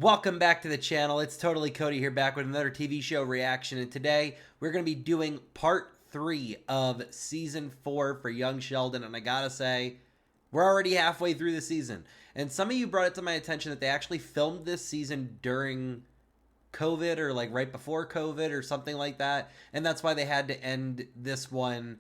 Welcome back to the channel. It's Totally Cody here, back with another TV show reaction, and today we're going to be doing part 3 of season 4 for Young Sheldon, and I gotta say, we're already halfway through the season. And some of you brought it to my attention that they actually filmed this season during COVID, or like right before COVID or something like that, and that's why they had to end this one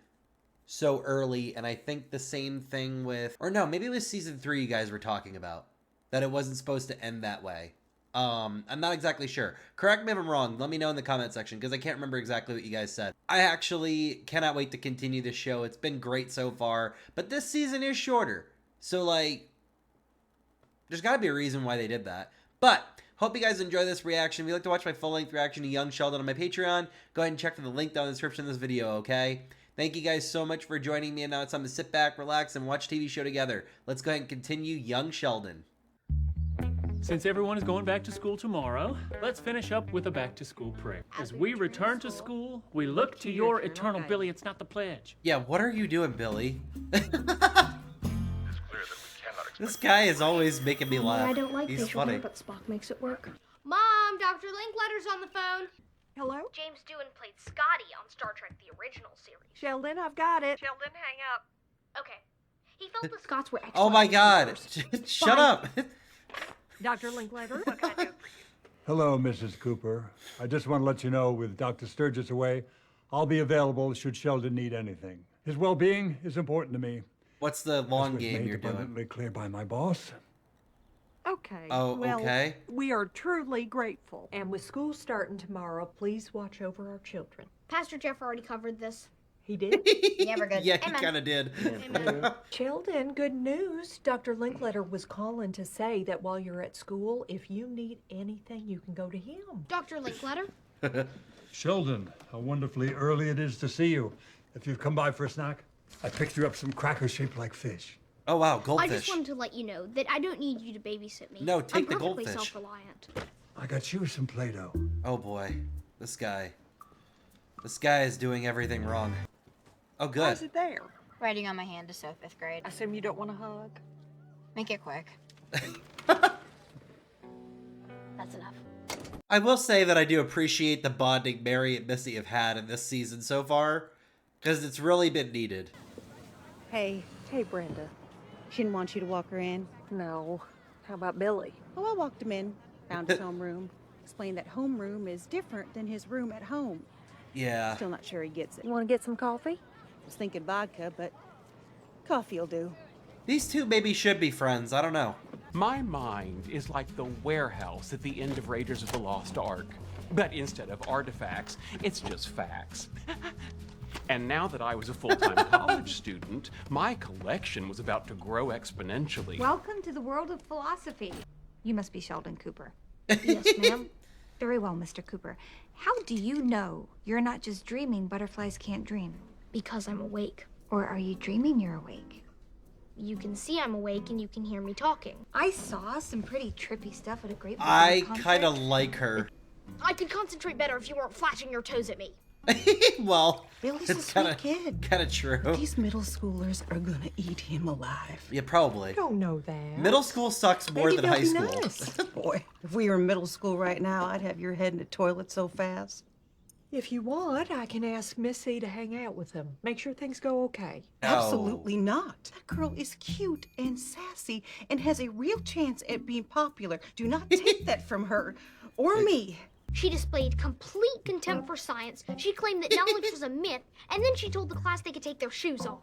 so early. And I think the same thing with, or no, maybe it was season 3 you guys were talking about, that it wasn't supposed to end that way. I'm not exactly sure. Correct me if I'm wrong. Let me know in the comment section, because I can't remember exactly what you guys said. I actually cannot wait to continue this show. It's been great so far, but this season is shorter. So, like, there's got to be a reason why they did that. But hope you guys enjoy this reaction. If you'd like to watch my full-length reaction to Young Sheldon on my Patreon, go ahead and check for the link down in the description of this video, okay? Thank you guys so much for joining me, and now it's time to sit back, relax, and watch TV show together. Let's go ahead and continue Young Sheldon. Since everyone is going back to school tomorrow, let's finish up with a back-to-school prayer. As we return to school, we look to your eternal Billy. It's not the pledge. Yeah, what are you doing, Billy? This guy is always making me laugh. I don't like He's facial funny. hair, but Spock makes it work. Mom, Dr. Linkletter's on the phone. Hello? James Doohan played Scotty on Star Trek, the original series. Sheldon, I've got it. Sheldon, hang up. Okay. He felt the Scots were Oh my god. experts. Shut up. Dr. Linkletter, what can I do for you? Hello, Mrs. Cooper. I just want to let you know, with Dr. Sturgis away, I'll be available should Sheldon need anything. His well-being is important to me. What's the long This was game made you're doing? abundantly clear by my boss. Okay. Oh, well, okay. We are truly grateful. And with school starting tomorrow, please watch over our children. Pastor Jeff already covered this. He did? Never good. Yeah, he Amen. kind of did. Amen. Sheldon, good news. Dr. Linkletter was calling to say that while you're at school, if you need anything, you can go to him. Dr. Linkletter? Sheldon, how wonderfully early it is to see you. If you've come by for a snack, I picked you up some crackers shaped like fish. Oh wow, I goldfish. just wanted to let you know that I don't need you to babysit me. No, take I'm the perfectly goldfish. self-reliant. I got you some Play-Doh. Oh boy, this guy. This guy is doing everything wrong. Oh good. How's it there? Writing on my hand to so 5th grade. I assume you don't want a hug? Make it quick. That's enough. I will say that I do appreciate the bonding Mary and Missy have had in this season so far, because it's really been needed. Hey, Brenda. she didn't want you to walk her in. No. How about Billy? Oh, I walked him in, found his homeroom, explained that homeroom is different than his room at home. Yeah. Still not sure he gets it. You want to get some coffee? Was thinking vodka, but coffee'll do. These two maybe should be friends. I don't know. My mind is like the warehouse at the end of Raiders of the Lost Ark. But instead of artifacts, it's just facts. And now that I was a full-time college student, my collection was about to grow exponentially. Welcome to the world of philosophy. You must be Sheldon Cooper. Yes, ma'am. Very well, Mr. Cooper. How do you know you're not just dreaming butterflies can't dream? Because I'm awake. Or are you dreaming you're awake? You can see I'm awake and you can hear me talking. I saw some pretty trippy stuff at a great I kind of like her. I could concentrate better if you weren't flashing your toes at me. Well, Billy's it's a sweet kid. kind of true. These middle schoolers are gonna eat him alive. Yeah, probably. Don't know that. Middle school sucks more Maybe than high they'll be school. nice. Boy, if we were in middle school right now, I'd have your head in the toilet so fast. If you want, I can ask Missy to hang out with them. Make sure things go okay. Absolutely not. That girl is cute and sassy and has a real chance at being popular. Do not take that from her or me. She displayed complete contempt for science. She claimed that knowledge was a myth, and then she told the class they could take their shoes off.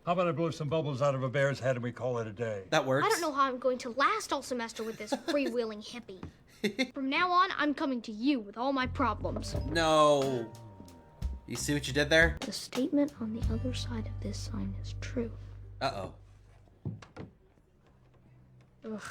How about I blow some bubbles out of a bear's head and we call it a day? That works. I don't know how I'm going to last all semester with this freewheeling hippie. From now on, I'm coming to you with all my problems. No. You see what you did there? The statement on the other side of this sign is true. Uh-oh. Ugh.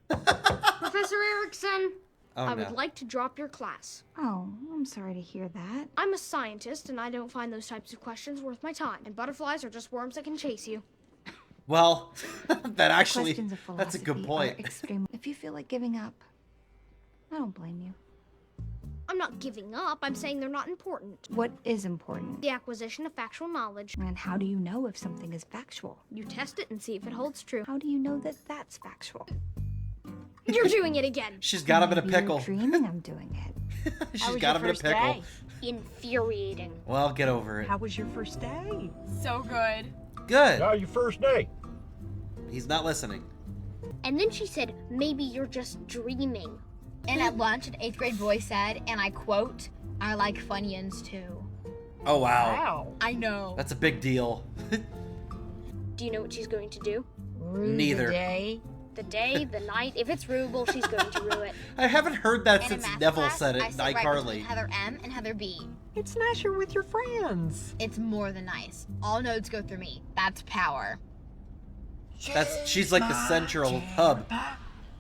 Professor Erickson, Oh, I no. would like to drop your class. Oh, I'm sorry to hear that. I'm a scientist, and I don't find those types of questions worth my time. And butterflies are just worms that can chase you. Well, that actually, Questions of that's a good philosophy are point. extreme. If you feel like giving up, I don't blame you. I'm not giving up. I'm saying they're not important. What is important? The acquisition of factual knowledge. And how do you know if something is factual? You test it and see if it holds true. How do you know that that's factual? You're doing it again. She's got him in a Maybe you're pickle. dreaming I'm doing it. She's got him in a pickle. Infuriating. Well, get over it. How was your first day? So good. Good. Now your first day. He's not listening. And then she said, maybe you're just dreaming. And at lunch, an 8th grade boy said, and I quote, I like Funyuns too. Oh, wow. Wow. I know. That's a big deal. Do you know what she's going to do? Neither. The day, the night. If it's ruble, she's going to rue it. I haven't heard that In a since math Neville class, said it I in sit right iCarly. between Heather M and Heather B. It's nice you're with your friends. It's more than nice. All nodes go through me. That's power. She's like the central hub.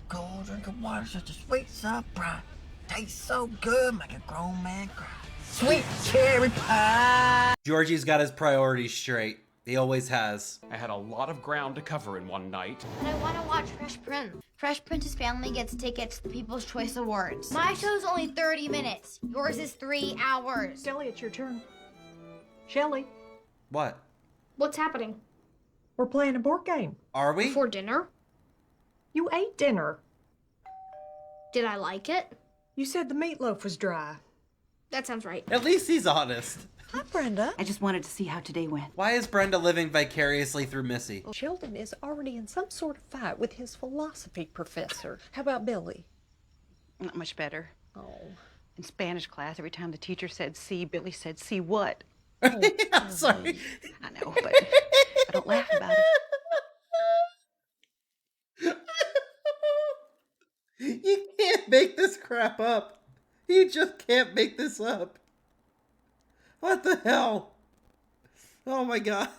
Cold drink of water, such a sweet surprise. Tastes so good, make a grown man cry. Sweet cherry pie. Georgie's got his priorities straight. He always has. I had a lot of ground to cover in one night. And I want to watch Fresh Prince. Fresh Prince's family gets tickets to the People's Choice Awards. My show's only 30 minutes. Yours is 3 hours. Shelley, it's your turn. Shelley, What? What's happening? we're playing a board game. Are we? Before dinner? You ate dinner. Did I like it? You said the meatloaf was dry. That sounds right. At least he's honest. Hi, Brenda. I just wanted to see how today went. Why is Brenda living vicariously through Missy? Sheldon is already in some sort of fight with his philosophy professor. How about Billy? Not much better. Oh. In Spanish class, every time the teacher said see, Billy said see what? I'm sorry. I know, but I don't laugh about it. You can't make this crap up. You just can't make this up. What the hell? Oh my god.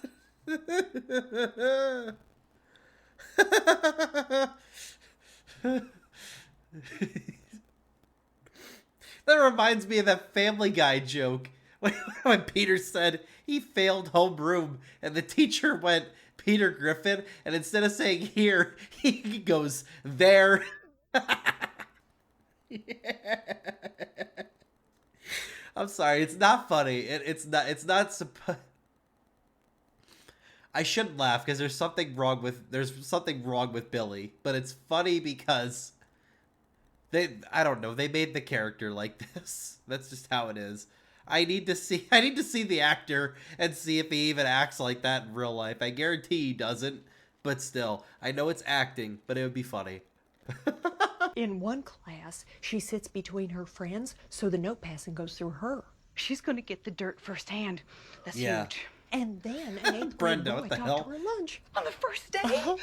That reminds me of that Family Guy joke when Peter said he failed homeroom and the teacher went Peter Griffin, and instead of saying here, he goes there. Yeah. I'm sorry, it's not funny. It's not supposed. I shouldn't laugh because there's something wrong with Billy, but it's funny because I don't know, they made the character like this. That's just how it is. I need to see the actor and see if he even acts like that in real life. I guarantee he doesn't, but still, I know it's acting, but it would be funny. In one class, she sits between her friends, so the note passing goes through her. She's going to get the dirt firsthand. That's Yeah. huge. And then an 8th grade Brenda, boy what the talked hell? to her lunch. On the first day,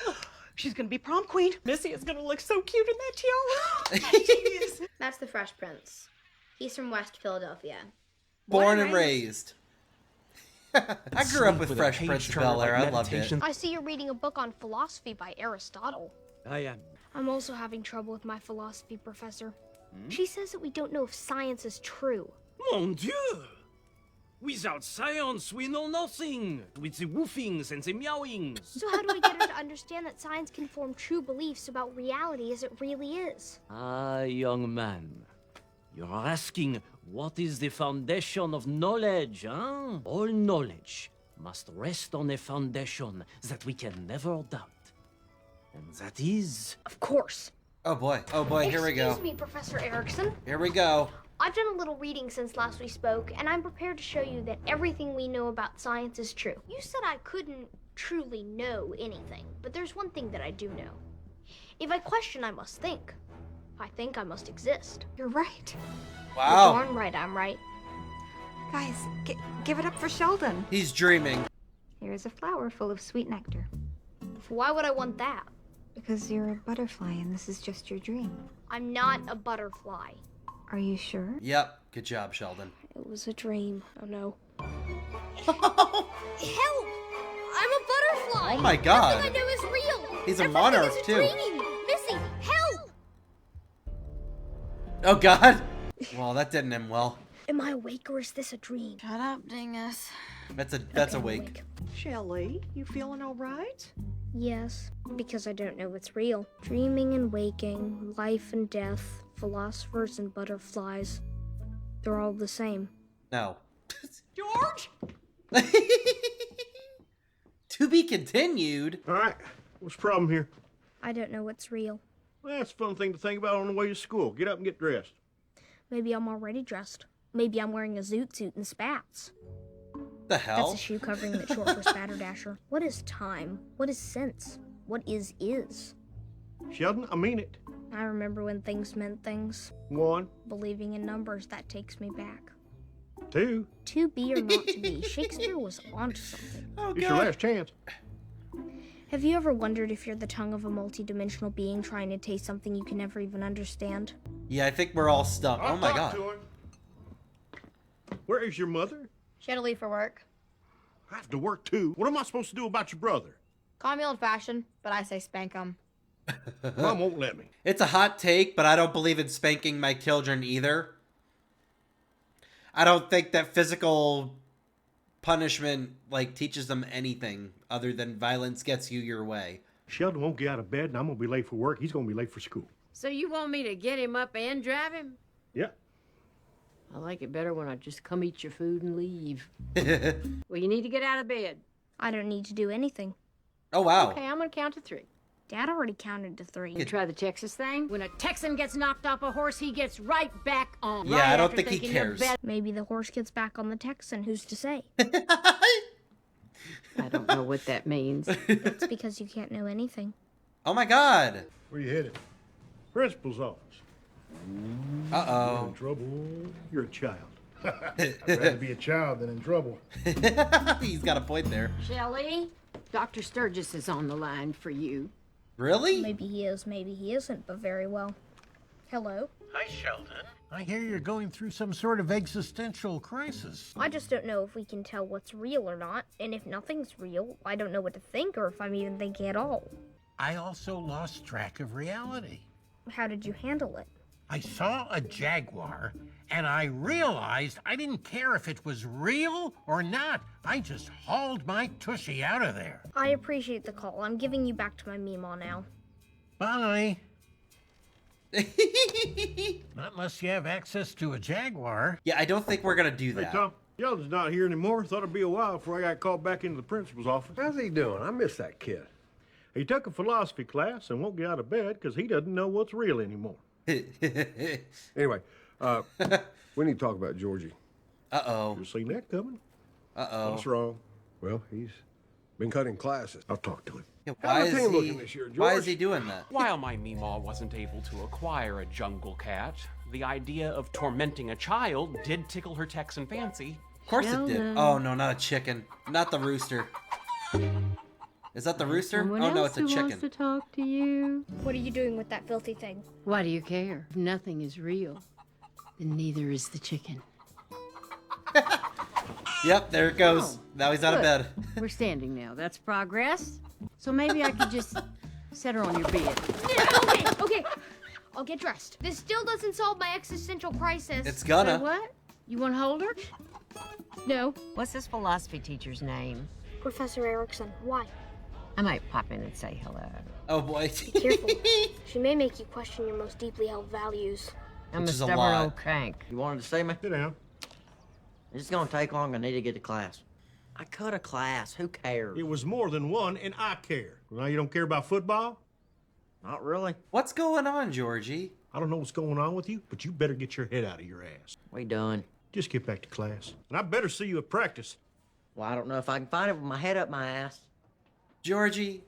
she's going to be prom queen. Missy is going to look so cute in that tiara. That's the Fresh Prince. He's from West Philadelphia. Born and raised. I grew up with Fresh Prince of Bel-Air. I loved it. I see you're reading a book on philosophy by Aristotle. I am. I'm also having trouble with my philosophy professor. She says that we don't know if science is true. Mon Dieu! Without science, we know nothing. With the woofings and the meowings. So how do we get her to understand that science can form true beliefs about reality as it really is? Ah, young man. You're asking what is the foundation of knowledge, huh? All knowledge must rest on a foundation that we can never doubt. And that is... Of course. Oh boy, here we go. Excuse me, Professor Erickson. Here we go. I've done a little reading since last we spoke, and I'm prepared to show you that everything we know about science is true. You said I couldn't truly know anything, but there's one thing that I do know. If I question, I must think. If I think, I must exist. You're right. Wow. You're darn right, I'm right. Guys, give it up for Sheldon. He's dreaming. Here's a flower full of sweet nectar. Why would I want that? Because you're a butterfly and this is just your dream. I'm not a butterfly. Are you sure? Yep. Good job, Sheldon. It was a dream. Oh no. Help! I'm a butterfly! Oh my god. Nothing I know is real! He's a Everything monarch, is a too. dream. Missy, help! Oh god. Well, that didn't end well. Am I awake or is this a dream? Shut up, dingus. That's Okay, awake. Shelley, you feeling all right? Yes, because I don't know what's real. Dreaming and waking, life and death, philosophers and butterflies. They're all the same. No. George? To be continued. All right. What's the problem here? I don't know what's real. Well, that's a fun thing to think about on the way to school. Get up and get dressed. Maybe I'm already dressed. Maybe I'm wearing a zoot suit and spats. The hell? That's a shoe covering that's short for spatterdasher. What is time? What is sense? What is? Sheldon, I mean it. I remember when things meant things. 1, Believing in numbers, that takes me back. 2. To be or not to be, Shakespeare was onto something. Oh, It's your last chance. Have you ever wondered if you're the tongue of a multidimensional being trying to taste something you can never even understand? Yeah, I think we're all stumped. Oh my god. Where is your mother? She had to leave for work. I have to work too. What am I supposed to do about your brother? Call me old-fashioned, but I say spank him. Mom won't let me. It's a hot take, but I don't believe in spanking my children either. I don't think that physical punishment, like, teaches them anything other than violence gets you your way. Sheldon won't get out of bed, and I'm going to be late for work. He's going to be late for school. So you want me to get him up and drive him? Yeah. I like it better when I just come eat your food and leave. Well, you need to get out of bed. I don't need to do anything. Oh, wow. Okay, I'm gonna count to 3. Dad already counted to 3. You try the Texas thing? When a Texan gets knocked off a horse, he gets right back on. Yeah, right I don't after think he thinking you're cares. better. Maybe the horse gets back on the Texan, who's to say? I don't know what that means. That's because you can't know anything. Oh my god. Where you headed? Principal's office. Uh-oh. You're in trouble. You're a child. I'd rather be a child than in trouble. He's got a point there. Shelley, Dr. Sturgis is on the line for you. Really? Maybe he is, maybe he isn't, but very well. Hello? Hi, Sheldon. I hear you're going through some sort of existential crisis. I just don't know if we can tell what's real or not, and if nothing's real, I don't know what to think or if I'm even thinking at all. I also lost track of reality. How did you handle it? I saw a jaguar, and I realized I didn't care if it was real or not. I just hauled my tushy out of there. I appreciate the call. I'm giving you back to my Meemaw now. Bye. Not unless you have access to a jaguar. Yeah, I don't think we're gonna do that. Hey, Tom. Sheldon's not here anymore. Thought it'd be a while before I got called back into the principal's office. How's he doing? I miss that kid. He took a philosophy class and won't get out of bed because he doesn't know what's real anymore. Anyway, we need to talk about Georgie. Uh-oh. You seen that coming? Uh-oh. What's wrong? Well, he's been cutting classes. I'll talk to him. Yeah, How's the team looking this year, why George? is he doing that? While my Meemaw wasn't able to acquire a jungle cat, the idea of tormenting a child did tickle her Texan fancy. Of course it did. Oh, no, not a chicken. Not the rooster. Is that the rooster? Someone Oh, no, else it's a who chicken. wants to talk to you. What are you doing with that filthy thing? Why do you care? If nothing is real, then neither is the chicken. Yep, there it goes. Oh, Now he's out of good. bed. We're standing now. That's progress. So maybe I could just set her on your bed. Okay. I'll get dressed. This still doesn't solve my existential crisis. It's gonna. Say what? You want to hold her? No. What's this philosophy teacher's name? Professor Erickson, why? I might pop in and say hello. Oh, boy. Be careful. She may make you question your most deeply held values. I'm Which a is a stubborn lot. old crank. You wanted to see me? Sit down. It's gonna take long. I need to get to class. I cut a class. Who cares? It was more than one, and I care. Now you don't care about football? Not really. What's going on, Georgie? I don't know what's going on with you, but you better get your head out of your ass. We done. Just get back to class. And I better see you at practice. Well, I don't know if I can find it with my head up my ass. Georgie,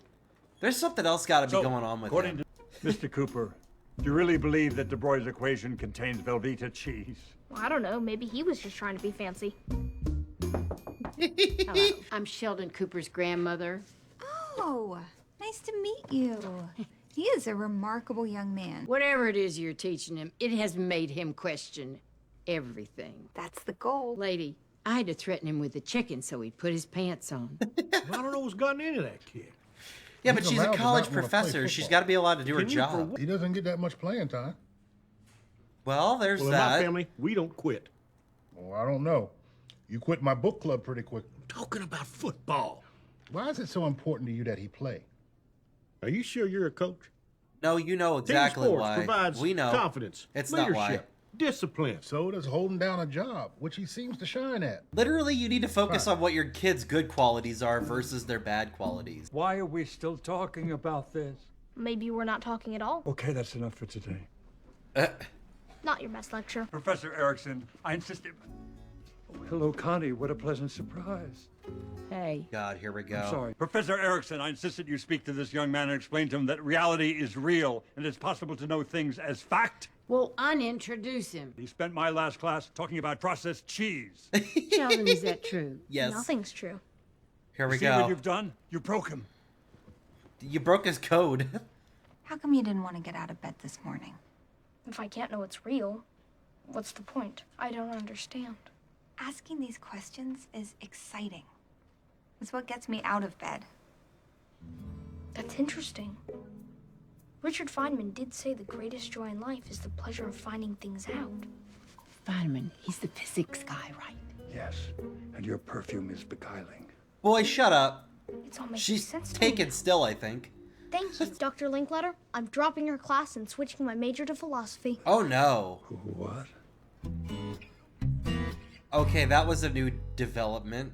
there's something else got to be going on with him. Mr. Cooper, do you really believe that De Broy's equation contains Velveeta cheese? Well, I don't know. Maybe he was just trying to be fancy. Hello. I'm Sheldon Cooper's grandmother. Oh, nice to meet you. He is a remarkable young man. Whatever it is you're teaching him, it has made him question everything. That's the goal. Lady, I had to threaten him with the chicken so he'd put his pants on. I don't know what's gotten into that kid. Yeah, but He's she's a allowed to college not wanna play professor. She's football. got to be allowed to do her Can you job. He doesn't get that much playing time. Well, there's Well, in my that. family, we don't quit. Well, I don't know. You quit my book club pretty quick. Talking about football. Why is it so important to you that he play? Are you sure you're a coach? No, you know exactly Team sports why. provides We know. confidence, It's leadership, not why. discipline. So does holding down a job, which he seems to shine at. Literally, you need to focus Fine. on what your kids' good qualities are versus their bad qualities. Why are we still talking about this? Maybe we're not talking at all. Okay, that's enough for today. Not your best lecture. Professor Erickson, I insisted. Oh, hello, Connie. What a pleasant surprise. Hey. God, here we go. I'm sorry. Professor Erickson, I insisted you speak to this young man and explain to him that reality is real and it's possible to know things as fact. Well, unintroduce him. He spent my last class talking about processed cheese. Sheldon, is that true? Yes. Nothing's true. Here we See go. what you've done? You broke him. You broke his code. How come you didn't want to get out of bed this morning? If I can't know it's real, what's the point? I don't understand. Asking these questions is exciting. It's what gets me out of bed. That's interesting. Richard Feynman did say the greatest joy in life is the pleasure of finding things out. Feynman, he's the physics guy, right? Yes, and your perfume is beguiling. Boy, shut up. It's all making She's sense to taken me. still, I think. Thank you, Dr. Linkletter. I'm dropping her class and switching my major to philosophy. Oh no. What? Okay, that was a new development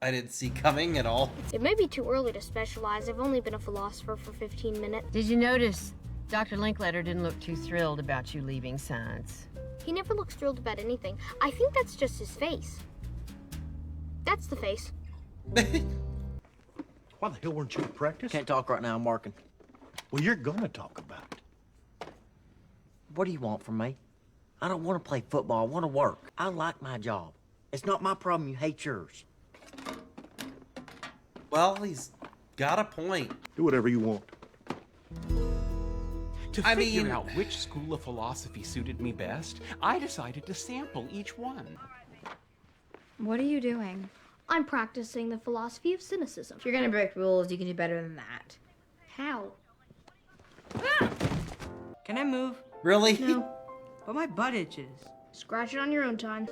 I didn't see coming at all. It may be too early to specialize. I've only been a philosopher for 15 minutes. Did you notice Dr. Linkletter didn't look too thrilled about you leaving science? He never looks thrilled about anything. I think that's just his face. That's the face. Why the hell weren't you at practice? Can't talk right now, I'm working. Well, you're gonna talk about it. What do you want from me? I don't want to play football. I want to work. I like my job. It's not my problem. You hate yours. Well, he's got a point. Do whatever you want. To figure out which school of philosophy suited me best, I decided to sample each one. What are you doing? I'm practicing the philosophy of cynicism. If you're gonna break rules, you can do better than that. How? Can I move? Really? No. But my butt itches. Scratch it on your own time.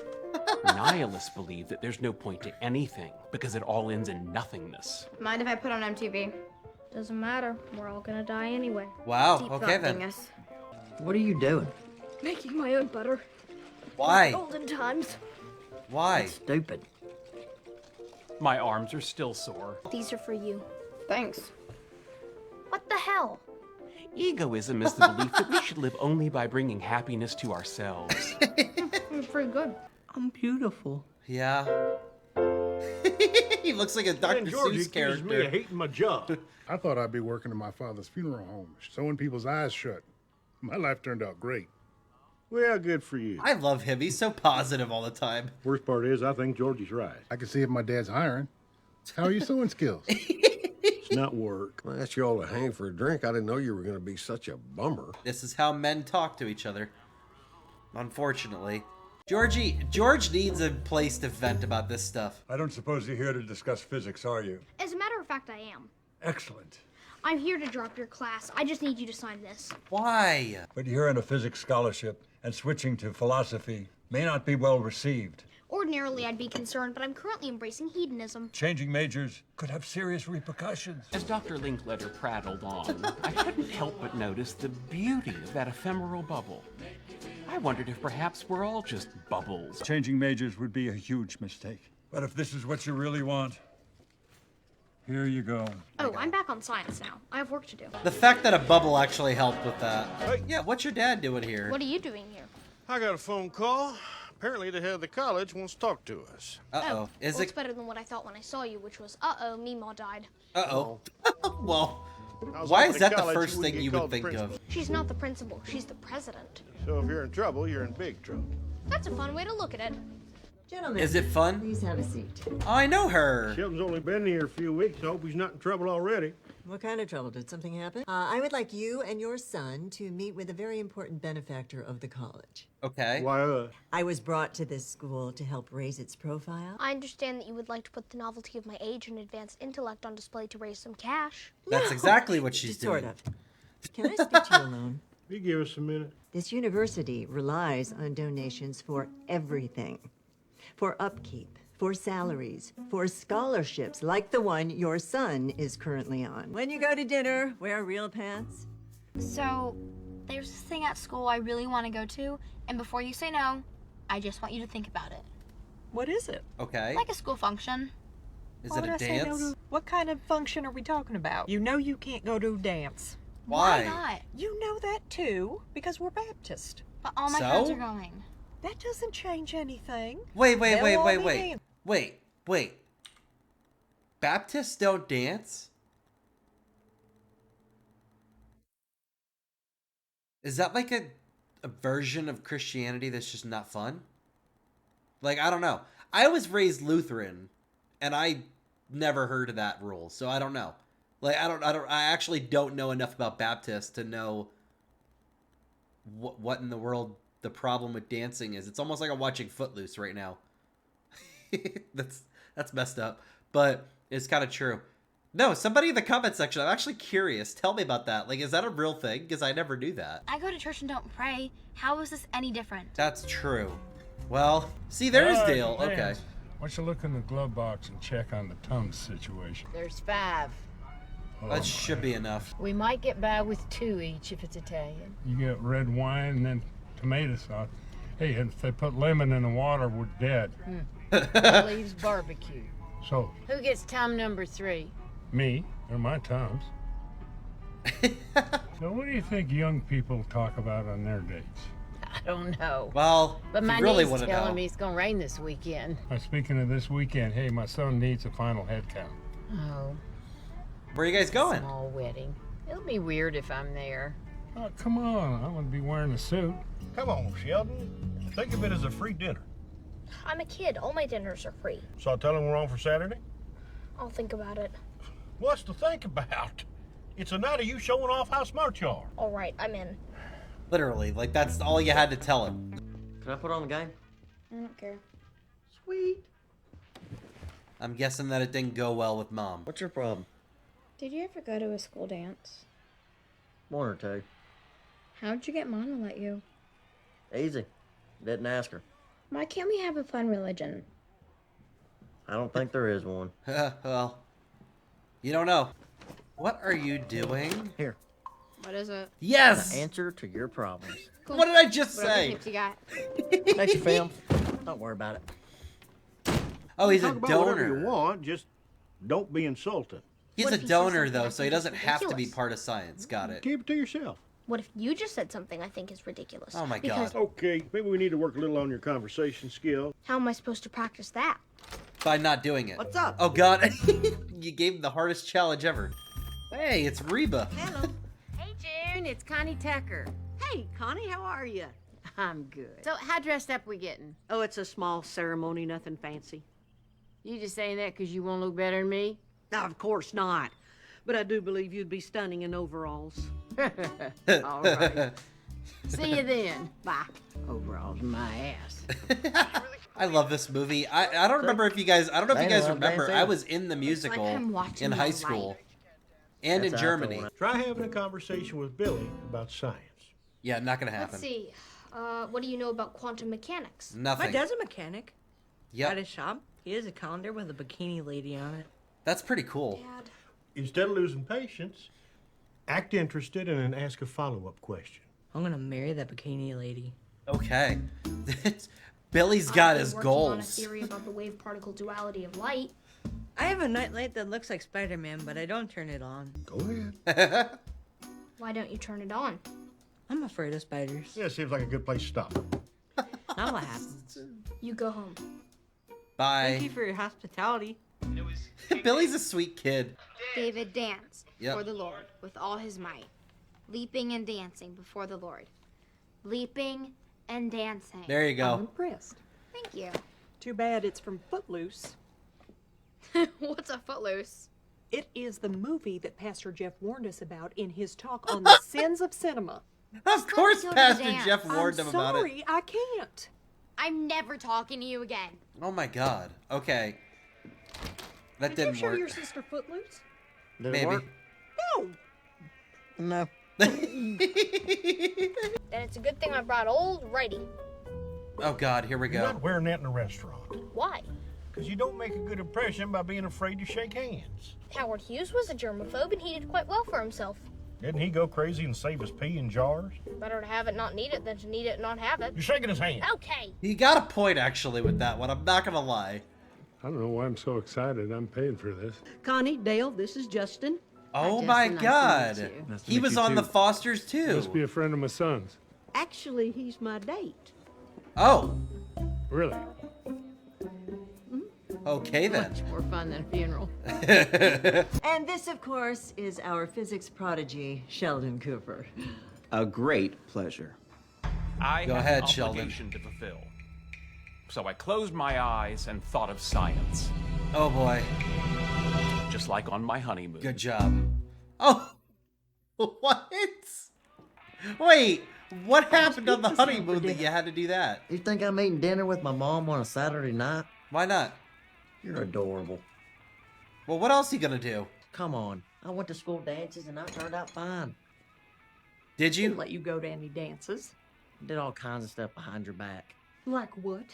Nihilists believe that there's no point to anything because it all ends in nothingness. Mind if I put on MTV? Doesn't matter. We're all gonna die anyway. Wow, Deep okay thought, then. dingus. What are you doing? Making my own butter. Why? Golden times. Why? Stupid. My arms are still sore. These are for you. Thanks. What the hell? Egoism is the belief that we should live only by bringing happiness to ourselves. You're pretty good. I'm beautiful. Yeah. He looks like a Dr. Georgie Seuss character. me of hating my job. I thought I'd be working in my father's funeral home, sewing people's eyes shut. My life turned out great. Well, good for you. I love him. He's so positive all the time. Worst part is, I think Georgie's right. I can see if my dad's hiring. How are your sewing skills? It's not work. I asked you all to hang for a drink. I didn't know you were going to be such a bummer. This is how men talk to each other. Unfortunately. George needs a place to vent about this stuff. I don't suppose you're here to discuss physics, are you? As a matter of fact, I am. Excellent. I'm here to drop your class. I just need you to sign this. Why? But you're in a physics scholarship, and switching to philosophy may not be well received. Ordinarily, I'd be concerned, but I'm currently embracing hedonism. Changing majors could have serious repercussions. As Dr. Linkletter prattled on, I couldn't help but notice the beauty of that ephemeral bubble. I wondered if perhaps we're all just bubbles. Changing majors would be a huge mistake. But if this is what you really want, here you go. Oh, I'm back on science now. I have work to do. The fact that a bubble actually helped with that. Yeah, what's your dad doing here? What are you doing here? I got a phone call. Apparently the head of the college wants to talk to us. Uh-oh. Is Well, it? it's better than what I thought when I saw you, which was, uh-oh, Meemaw died. Uh-oh. Well, I was why hoping is in that the college first you wouldn't thing get you called would the think of? principal. She's not the principal. She's the president. So if you're in trouble, you're in big trouble. That's a fun way to look at it. Gentlemen, Is it fun? please have a seat. Oh, I know her. Sheldon's only been here a few weeks. I hope he's not in trouble already. What kind of trouble? Did something happen? I would like you and your son to meet with a very important benefactor of the college. Okay. Why, I was brought to this school to help raise its profile. I understand that you would like to put the novelty of my age and advanced intellect on display to raise some cash. That's exactly what she's Sort doing. of. Can I speak to you alone? You give us a minute. This university relies on donations for everything. For upkeep, for salaries, for scholarships, like the one your son is currently on. When you go to dinner, wear real pants. So, there's this thing at school I really want to go to, and before you say no, I just want you to think about it. What is it? Okay. Like a school function. Is Why it would a I say no dance? to- What kind of function are we talking about? You know you can't go to a dance. Why? not? You know that too, because we're Baptist. But all my So? friends are going. That doesn't change anything. Wait. They'll all be dancing. Wait. Baptists don't dance? Is that like a version of Christianity that's just not fun? Like, I don't know. I was raised Lutheran, and I never heard of that rule, so I don't know. Like, I actually don't know enough about Baptists to know what in the world the problem with dancing is. It's almost like I'm watching Footloose right now. That's messed up, but it's kind of true. No, somebody in the comment section, I'm actually curious. Tell me about that. Like, is that a real thing? Because I never knew that. I go to church and don't pray. How is this any different? That's true. Well, see, there's Dale. Okay. Why don't you look in the glove box and check on the Tums situation? There's 5. That should be enough. We might get by with 2 each if it's Italian. You get red wine and then tomato sauce. Hey, if they put lemon in the water, we're dead. That leaves barbecue. So, Who gets Tom number 3? me, they're my Tums. So what do you think young people talk about on their dates? I don't know. Well, But my if you really niece want to telling know. me it's gonna rain this weekend. Speaking of this weekend, hey, my son needs a final head count. Oh. Where are you guys going? Small wedding. It'll be weird if I'm there. Oh, come on. I'm going to be wearing a suit. Come on, Sheldon. Think of it as a free dinner. I'm a kid. All my dinners are free. So I'll tell him we're on for Saturday? I'll think about it. What's to think about? It's a night of you showing off how smart you are. All right, I'm in. Literally, like, that's all you had to tell him. Can I put on the game? I don't care. Sweet. I'm guessing that it didn't go well with Mom. What's your problem? Did you ever go to a school dance? 1 or 2. How'd you get Mom to let you? Easy. Didn't ask her. Why can't we have a fun religion? I don't think there is one. Well, you don't know. What are you doing? Here. What is it? Yes! The answer to your problems. Cool. What did I just What other say? tips you got? Thanks, fam. Don't worry about it. Oh, he's a Talk about whatever donor. you want, just don't be insulting. He's What a if he says donor, something though, I so he think is doesn't have to be ridiculous? part of science. Got it. Keep it to yourself. What if you just said something I think is ridiculous? Oh my Because God. Okay, maybe we need to work a little on your conversation skills. how am I supposed to practice that? By not doing it. What's up? Oh, God. You gave him the hardest challenge ever. Hey, it's Reba. Hello. Hey, June. It's Connie Tucker. Hey, Connie, how are you? I'm good. So, how dressed up we getting? Oh, it's a small ceremony, nothing fancy. You just saying that because you want to look better than me? No, of course not. But I do believe you'd be stunning in overalls. All right. See you then. Bye. Overalls, my ass. I love this movie. I don't remember if you guys, I don't know if you guys remember, I was in the musical I'm watching in your high life. school and in That's how I feel Germany. when Try having a conversation with Billy about science. Yeah, not gonna happen. Let's see. What do you know about quantum mechanics? My Nothing. dad's a mechanic. At Yep. his shop, he has a calendar with a bikini lady on it. That's pretty cool. Dad. Instead of losing patience, act interested and then ask a follow-up question. I'm gonna marry that bikini lady. Okay. Billy's got I've been his working on a goals. theory about the wave-particle duality of light. I have a nightlight that looks like Spider-Man, but I don't turn it on. Go ahead. Why don't you turn it on? I'm afraid of spiders. Yeah, seems like a good place to stop. Now what happens? You go home. Thank Bye. you for your hospitality. Billy's a sweet kid. David danced Yep. before the Lord with all his might, leaping and dancing before the Lord. Leaping and dancing. There you I'm go. impressed. Thank you. Too bad it's from Footloose. What's a footloose? It is the movie that Pastor Jeff warned us about in his talk on the sins of cinema. Of course, go to Pastor dance. Jeff warned I'm him about it. sorry, I can't. I'm never talking to you again. Oh my God. Okay. That Did you didn't show work. your sister Footloose? Did it Maybe. work? No. No. Then it's a good thing I brought old Righty. Oh God, here we You're go. not wearing that in a restaurant. Why? Because you don't make a good impression by being afraid to shake hands. Howard Hughes was a germaphobe and he did quite well for himself. Didn't he go crazy and save his pee in jars? Better to have it not need it than to need it and not have it. You're shaking his hand. Okay. He got a point actually with that one. I'm not gonna lie. I don't know why I'm so excited. I'm paying for this. Connie, Dale, this is Justin. Oh Just my nice to meet God. you. Nice to He meet was you, on too. the Fosters too. Must be a friend of my son's. Actually, he's my date. Oh, Really? okay then. Much more fun than a funeral. And this, of course, is our physics prodigy, Sheldon Cooper. A great pleasure. I Go had ahead, an Sheldon. obligation to fulfill. So I closed my eyes and thought of science. Oh boy. Just like on my honeymoon. Good job. Oh, what? Wait, what happened on the honeymoon that you had to do that? You think I'm eating dinner with my mom on a Saturday night? Why not? You're adorable. Well, what else are you gonna do? Come on. I went to school dances and I turned out fine. Did you? Didn't let you go to any dances. Did all kinds of stuff behind your back. Like what?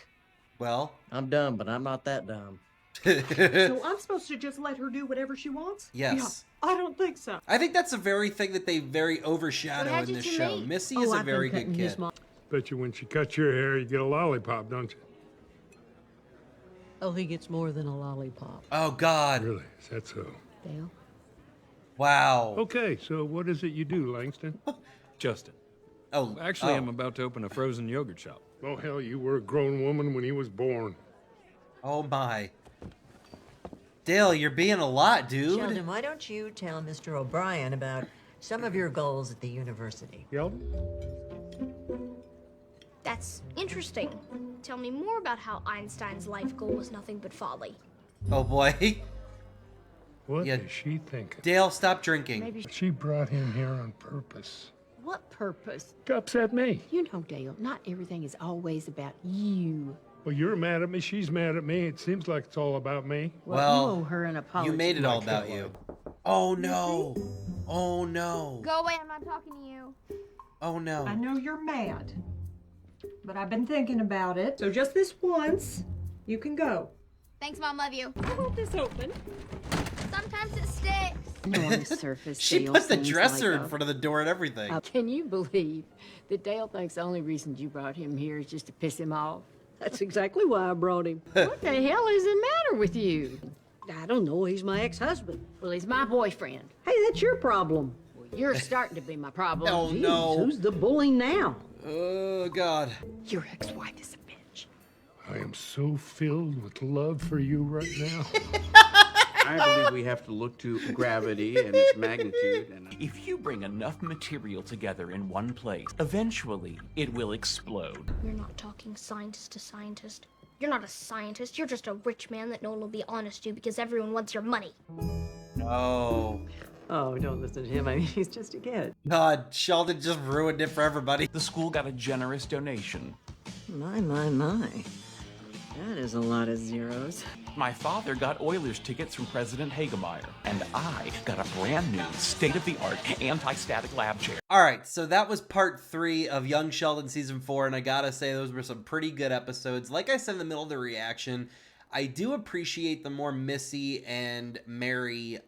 Well, I'm dumb, but I'm not that dumb. So I'm supposed to just let her do whatever she wants? Yes. Yeah, I don't think so. I think that's a very thing that they very overshadow in this show. Missy is a very good kid. Bet you when she cuts your hair, you get a lollipop, don't you? Oh, he gets more than a lollipop. Oh God. Really? Is that so? Dale? Wow. Okay, so what is it you do, Langston? Justin. Oh, Actually, I'm about to open a frozen yogurt shop. Oh, hell, you were a grown woman when he was born. Oh my. Dale, you're being a lot, dude. Sheldon, why don't you tell Mr. O'Brien about some of your goals at the university? Sheldon? That's interesting. Tell me more about how Einstein's life goal was nothing but folly. Oh boy. What Yeah. is she thinking? Dale, stop drinking. Maybe She brought him here on purpose. What purpose? To upset me. You know, Dale, not everything is always about you. Well, you're mad at me, she's mad at me. It seems like it's all about me. Well, you owe her an apology. You made it all about you. Oh no. Oh no. Go away, I'm not talking to you. Oh I no. know you're mad, but I've been thinking about it. So just this once, you can go. Thanks, Mom. Love you. I want this open. Sometimes it sticks. On the surface, She Dale put the seems dresser like in a- front of the door and everything. Can you believe that Dale thinks the only reason you brought him here is just to piss him off? That's exactly why I brought him. What the hell is the matter with you? I don't know. He's my ex-husband. Well, he's my boyfriend. Hey, that's your problem. Well, you're starting to be my problem. Oh Jeez, no. Who's the bully now? Oh God. Your ex-wife is a bitch. I am so filled with love for you right now. I believe we have to look to gravity and its magnitude. And If you bring enough material together in one place, eventually it will explode. You're not talking scientist to scientist. You're not a scientist. You're just a rich man that no one will be honest to because everyone wants your money. No. Oh, don't listen to him. I mean, he's just a kid. God, Sheldon just ruined it for everybody. The school got a generous donation. My, my, my. That is a lot of zeros. My father got Oilers tickets from President Hagemeyer, and I got a brand new state-of-the-art anti-static lab chair. All right, so that was part 3 of Young Sheldon season 4, and I gotta say those were some pretty good episodes. Like I said in the middle of the reaction, I do appreciate the more Missy and Mary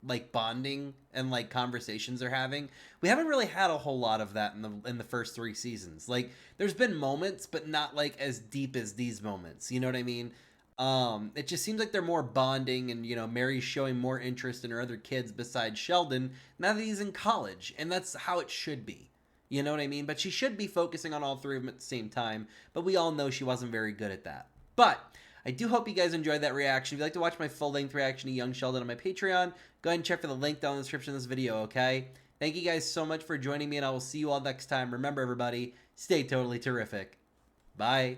like bonding and like conversations they're having. We haven't really had a whole lot of that in the first 3 seasons. Like there's been moments, but not like as deep as these moments. You know what I mean? It just seems like they're more bonding, and you know, Mary's showing more interest in her other kids besides Sheldon now that he's in college, and that's how it should be. You know what I mean? But she should be focusing on all 3 of them at the same time, but we all know she wasn't very good at that. But I do hope you guys enjoyed that reaction. If you'd like to watch my full-length reaction to Young Sheldon on my Patreon, go ahead and check for the link down in the description of this video, okay? Thank you guys so much for joining me, and I will see you all next time. Remember, everybody, stay totally terrific. Bye.